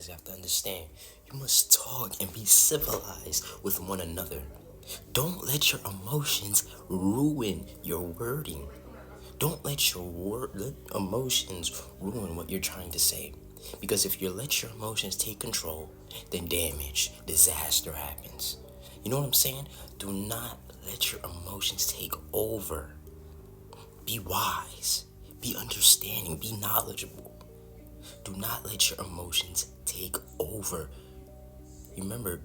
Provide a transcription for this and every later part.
You have to understand, you must talk and be civilized with one another. Don't let your emotions ruin your wording. Don't let let emotions ruin what you're trying to say. Because if you let your emotions take control, then damage, disaster happens. You know what I'm saying? Do not let your emotions take over. Be wise, be understanding, be knowledgeable. Do not let your emotions take over. Remember,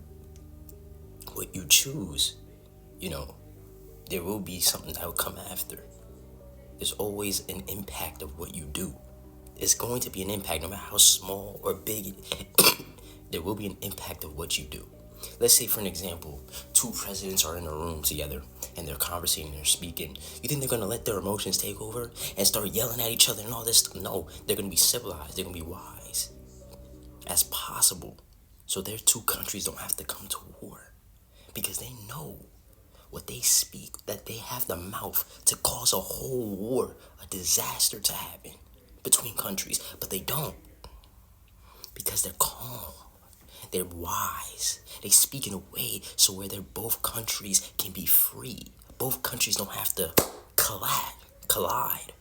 what you choose, you know, there will be something that will come after. There's always an impact of what you do. It's going to be an impact, no matter how small or big, there will be an impact of what you do. Let's say, for an example, two presidents are in a room together and they're conversing and they're speaking. You think they're going to let their emotions take over and start yelling at each other and all this stuff? No, they're going to be civilized, they're going to be wise as possible. So their two countries don't have to come to war because they know what they speak, that they have the mouth to cause a whole war, a disaster to happen between countries, but they don't because they're calm. They're wise. They speak in a way so where they're both countries can be free. Both countries don't have to collide.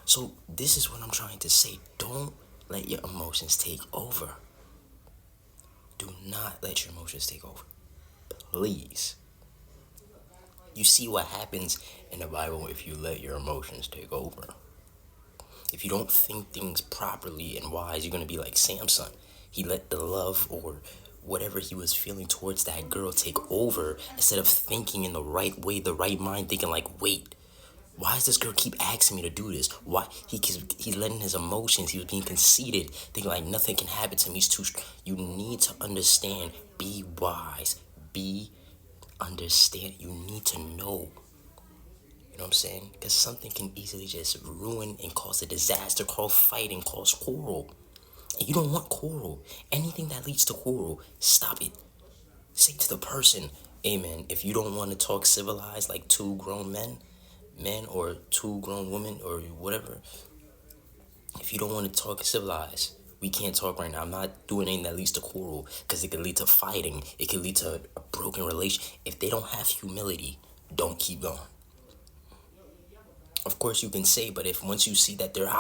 So this is what I'm trying to say. Don't let your emotions take over. Do not let your emotions take over. Please. You see what happens in the Bible if you let your emotions take over. If you don't think things properly and wise, you're going to be like Samson. He let the love or whatever he was feeling towards that girl take over instead of thinking in the right way, the right mind, thinking like, wait, why does this girl keep asking me to do this? Why he's letting his emotions, he was being conceited, thinking like nothing can happen to me. He's too. You need to understand. Be wise. Be understand. You need to know. You know what I'm saying? Because something can easily just ruin and cause a disaster, cause fighting, cause quarrel. And you don't want quarrel. Anything that leads to quarrel, stop it. Say to the person, amen, if you don't want to talk civilized like two grown men or two grown women or whatever, if you don't want to talk civilized, we can't talk right now. I'm not doing anything that leads to quarrel because it could lead to fighting. It could lead to a broken relation. If they don't have humility, don't keep going. Of course, you can say, but if once you see that they're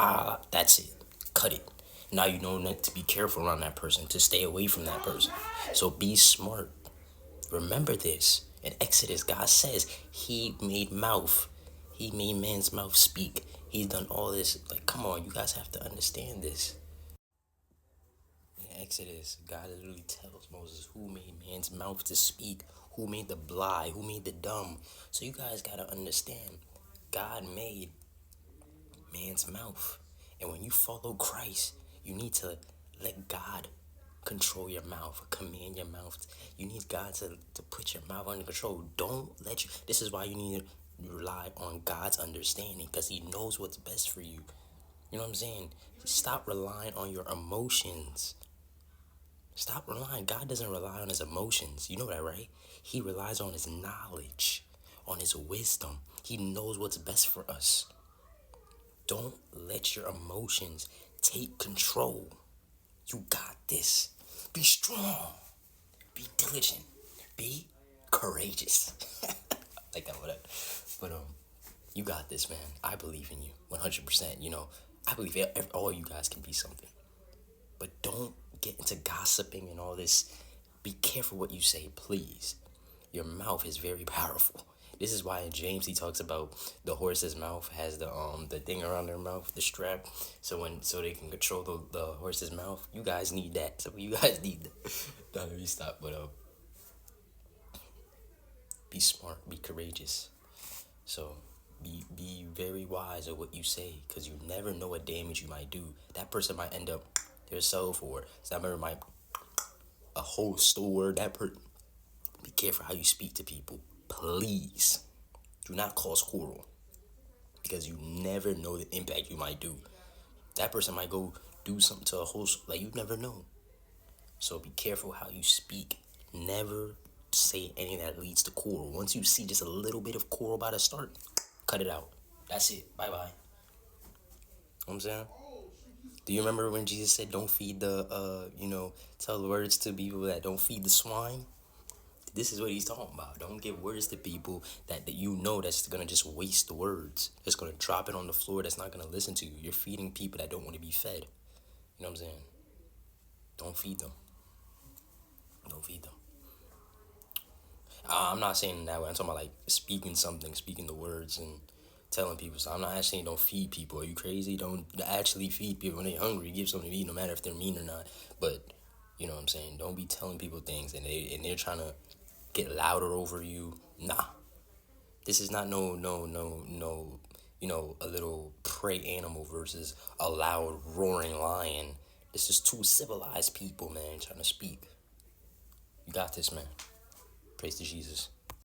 that's it, cut it. Now you know not to be careful around that person, to stay away from that person. So be smart. Remember this. In Exodus, God says He made man's mouth speak. He's done all this. Like, come on, you guys have to understand this. In Exodus, God literally tells Moses who made man's mouth to speak, who made the blind, who made the dumb. So you guys gotta understand, God made man's mouth. And when you follow Christ, you need to let God control your mouth, command your mouth. You need God to put your mouth under control. Don't let you. This is why you need to rely on God's understanding because He knows what's best for you. You know what I'm saying? Stop relying on your emotions. Stop relying. God doesn't rely on His emotions. You know that, right? He relies on His knowledge, on His wisdom. He knows what's best for us. Don't let your emotions take control. You got this. Be strong. Be diligent. Be courageous. Like that, whatever. But you got this, man. I believe in you, 100%. You know, I believe all you guys can be something. But don't get into gossiping and all this. Be careful what you say, please. Your mouth is very powerful. This is why in James he talks about the horse's mouth has the thing around their mouth, the strap, so they can control the horse's mouth. You guys need that. So you guys need that. No, let me stop. But be smart, be courageous. So be very wise of what you say, because you never know what damage you might do. That person might end up themselves, or somebody might a whole store. Be careful how you speak to people. Please do not cause quarrel because you never know the impact you might do. That person might go do something to a host, like you never know. So be careful how you speak. Never say anything that leads to quarrel. Once you see just a little bit of quarrel about to start, cut it out. That's it. Bye bye. You know what I'm saying? Do you remember when Jesus said, "Don't feed the tell the words to people that don't feed the swine"? This is what he's talking about. Don't give words to people that you know that's gonna just waste the words. That's gonna drop it on the floor. That's not gonna listen to you. You're feeding people that don't want to be fed. You know what I'm saying? Don't feed them. Don't feed them. I'm not saying that way. I'm talking about like speaking something, speaking the words and telling people. So I'm not actually saying don't feed people. Are you crazy? Don't actually feed people when they're hungry. Give something to eat, no matter if they're mean or not. But you know what I'm saying? Don't be telling people things and they're trying to get louder over you. Nah, this is not no. A little prey animal versus a loud roaring lion. This is two civilized people, man, trying to speak. You got this, man. Praise to Jesus.